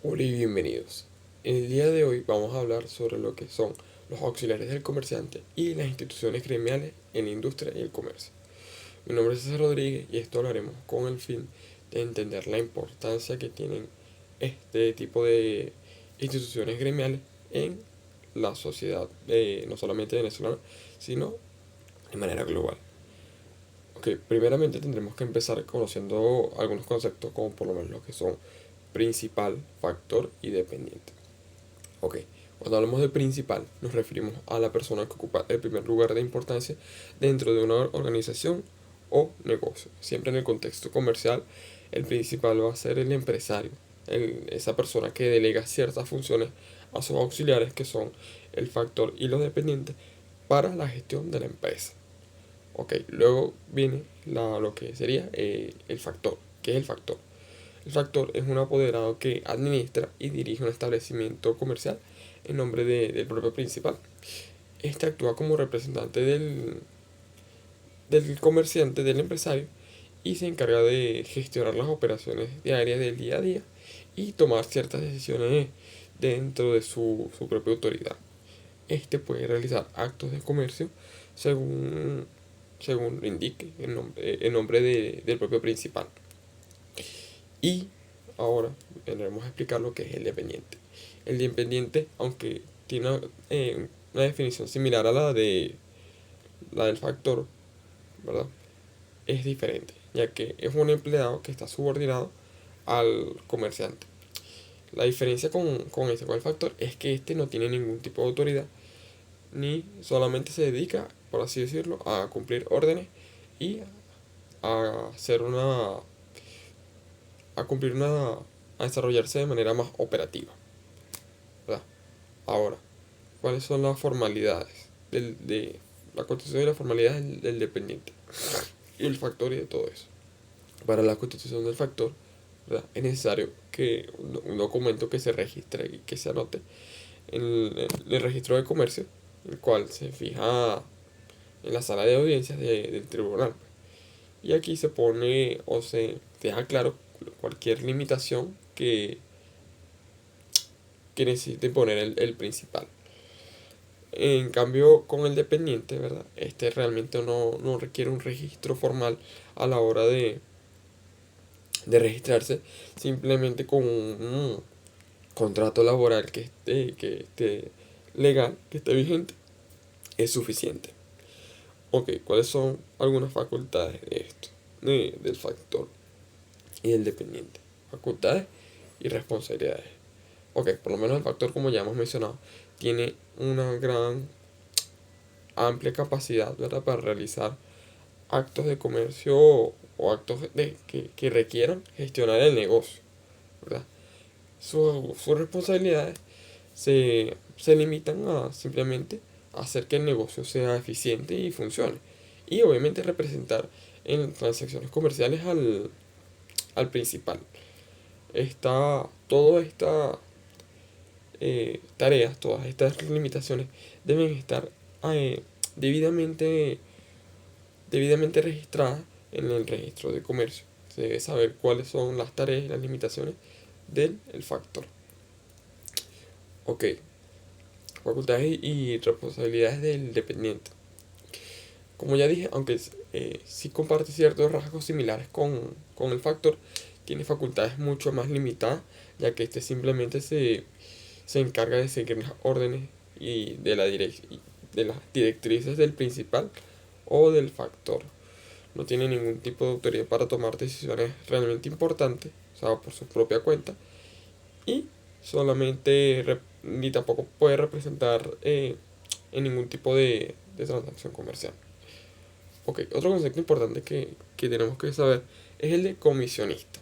Hola y bienvenidos. En el día de hoy vamos a hablar sobre lo que son los auxiliares del comerciante y las instituciones gremiales en la industria y el comercio. Mi nombre es César Rodríguez y esto lo haremos con el fin de entender la importancia que tienen este tipo de instituciones gremiales en la sociedad, no solamente venezolana, sino de manera global. Ok, primeramente tendremos que empezar conociendo algunos conceptos como por lo menos lo que son principal, factor y dependiente. Ok, cuando hablamos de principal nos referimos a la persona que ocupa el primer lugar de importancia dentro de una organización o negocio. Siempre en el contexto comercial, el principal va a ser el empresario, esa persona que delega ciertas funciones a sus auxiliares que son el factor y los dependientes para la gestión de la empresa. Ok, luego viene lo que sería el factor. ¿Qué es el factor? El factor es un apoderado que administra y dirige un establecimiento comercial en nombre del propio principal. Este actúa como representante del comerciante, del empresario, y se encarga de gestionar las operaciones diarias del día a día y tomar ciertas decisiones dentro de su propia autoridad. Este puede realizar actos de comercio según, según lo indique en nombre del propio principal. Y ahora vendremos a explicar lo que es el dependiente. El dependiente, aunque tiene una definición similar a la del factor, ¿verdad? Es diferente, ya que es un empleado que está subordinado al comerciante. La diferencia con el factor, es que este no tiene ningún tipo de autoridad, ni solamente se dedica, por así decirlo, a cumplir órdenes y a hacer a cumplir a desarrollarse de manera más operativa, ¿verdad? Ahora, ¿cuáles son las formalidades de la constitución y las formalidades del dependiente? Y el factor y de todo eso. Para la constitución del factor, ¿verdad? Es necesario que un documento que se registre y que se anote en el registro de comercio, el cual se fija en la sala de audiencias del tribunal. Y aquí se pone o se deja claro cualquier limitación que necesite poner el principal. En cambio, con el dependiente, ¿verdad? Este realmente no requiere un registro formal a la hora de registrarse, simplemente con un contrato laboral que esté legal, que esté vigente, es suficiente. Ok, ¿cuáles son algunas facultades de esto? Del factor y del dependiente. Facultades y responsabilidades. Ok, por lo menos el factor, como ya hemos mencionado, tiene una gran amplia capacidad, ¿verdad? Para realizar actos de comercio o actos que requieran gestionar el negocio, ¿verdad? Sus responsabilidades se limitan a simplemente hacer que el negocio sea eficiente y funcione. Y obviamente representar en transacciones comerciales al principal. Todas estas tareas, todas estas limitaciones deben estar eh, debidamente debidamente registrada en el registro de comercio. Se debe saber cuáles son las tareas y las limitaciones del el factor. Ok, facultades y responsabilidades del dependiente. Como ya dije, aunque sí comparte ciertos rasgos similares con el factor, tiene facultades mucho más limitadas, ya que este simplemente se encarga de seguir las órdenes y de las directrices del principal o del factor. No tiene ningún tipo de autoridad para tomar decisiones realmente importantes, o sea, por su propia cuenta, y solamente ni tampoco puede representar en ningún tipo de transacción comercial. Ok, otro concepto importante que tenemos que saber es el de comisionista.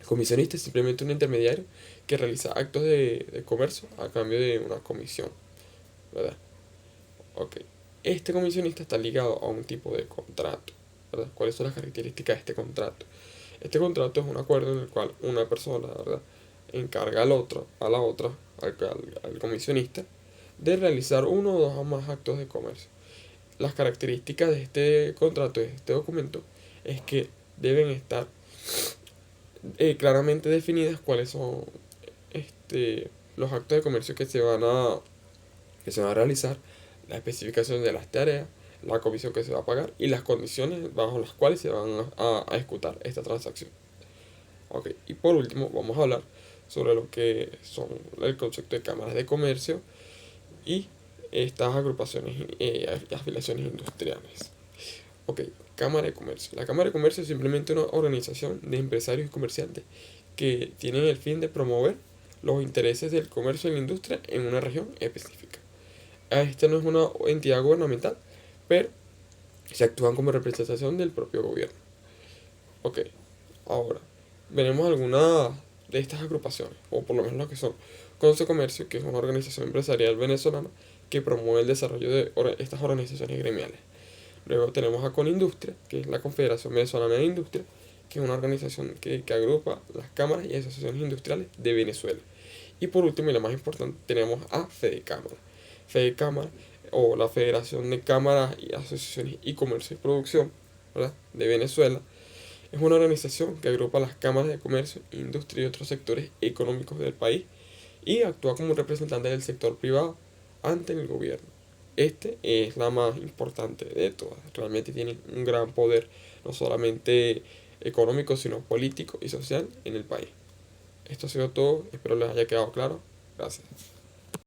El comisionista es simplemente un intermediario que realiza actos de comercio a cambio de una comisión, ¿verdad? Ok, este comisionista está ligado a un tipo de contrato, ¿verdad? ¿Cuáles son las características de este contrato? Este contrato es un acuerdo en el cual una persona, ¿verdad?, encarga a la otra, al comisionista, de realizar uno o dos o más actos de comercio. Las características de este contrato, de este documento, es que deben estar claramente definidas cuáles son los actos de comercio que se van a realizar, la especificación de las tareas, la comisión que se va a pagar y las condiciones bajo las cuales se van a ejecutar esta transacción. Ok, y por último vamos a hablar sobre lo que son el concepto de cámaras de comercio y estas agrupaciones y afiliaciones industriales. Ok, Cámara de Comercio. La Cámara de Comercio es simplemente una organización de empresarios y comerciantes que tienen el fin de promover los intereses del comercio y la industria en una región específica. Esta no es una entidad gubernamental, pero se actúan como representación del propio gobierno. Ok, ahora veremos algunas de estas agrupaciones, o por lo menos lo que son. Conce Comercio, que es una organización empresarial venezolana que promueve el desarrollo de estas organizaciones gremiales. Luego tenemos a Conindustria, que es la Confederación Venezolana de Industria, que es una organización que agrupa las cámaras y asociaciones industriales de Venezuela. Y por último, y la más importante, tenemos a Fedecámara. Fedecámara, o la Federación de Cámaras y Asociaciones y Comercio y Producción, ¿verdad?, de Venezuela, es una organización que agrupa las cámaras de comercio, industria y otros sectores económicos del país y actúa como representante del sector privado ante el gobierno. Este es la más importante de todas. Realmente tiene un gran poder, no solamente económico, sino político y social en el país. Esto ha sido todo. Espero les haya quedado claro. Gracias.